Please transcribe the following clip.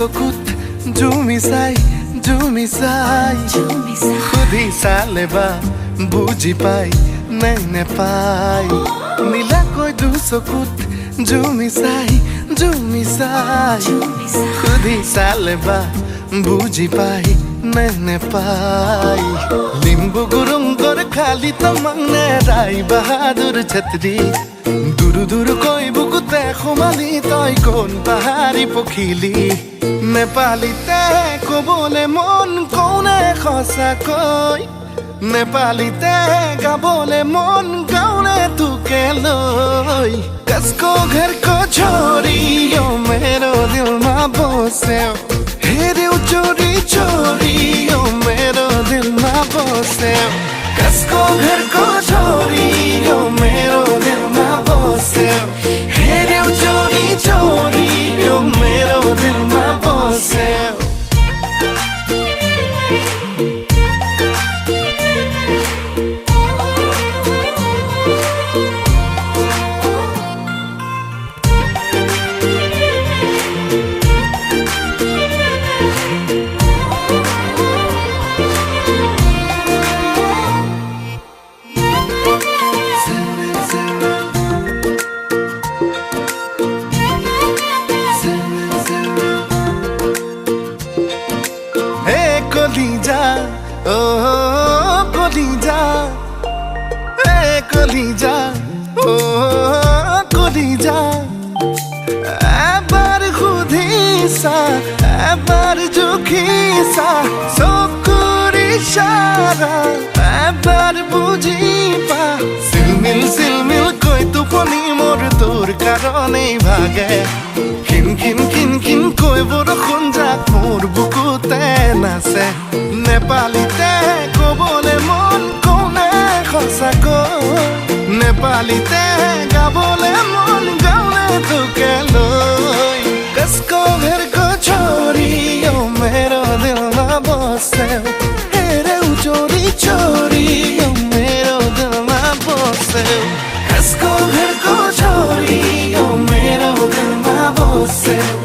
চকুত জুমি চাই সুধি চালে বা বুজি পাই নে নেপাই নীলাকৈ চকুত জুমি চাই সুধি চালে বা বুজি পাই নে নেপাই লিম্বু গুৰুং খালি তমাংনে ৰাই বাহাদুৰ ছত্ৰী দুৰু কৈ বুকুতে সোমালি তই কোন পাহাৰী পখিলি নেপালীতে কবলে মন কৌনে সঁচাকৈ নেপালীতে গাবলে মন গাउने तुके লৈ कसको घर को छोरी यो मेरो दिलमा बस्यो हेर्यौ चोरी चोरी यो मेरो दिलमा बस्यो कसको घर को छोरी यो मेरो दिलमा बस्यो हेर्यौ चोरी चोरी यो मेरो दिलमा बस्यो কলিজা ও কলিজা কলিজা ও কলিজা এবার খুদিসা এবার জুখিসা চকুৰ ইশাৰা এবাৰ বুজিবা সিলমিল কৈ টোপনি মোৰ তোৰ কাৰণেই ভাগে খিন কৈ বৰষুণ যাক মোৰ বুকুতে নাচে নেপালীতে কবলে মন কৌনে সঁচাকৈ নেপালীতে গাবলে মন গাउने तुके লৈ कसको घर को छोरी यो मेरो दिलमा बस्यो हेर्यौ चोरी चोरी यो मेरो दिलमा बस्यो कसको घर को छोरी यो मेरो दिलमा बस्यो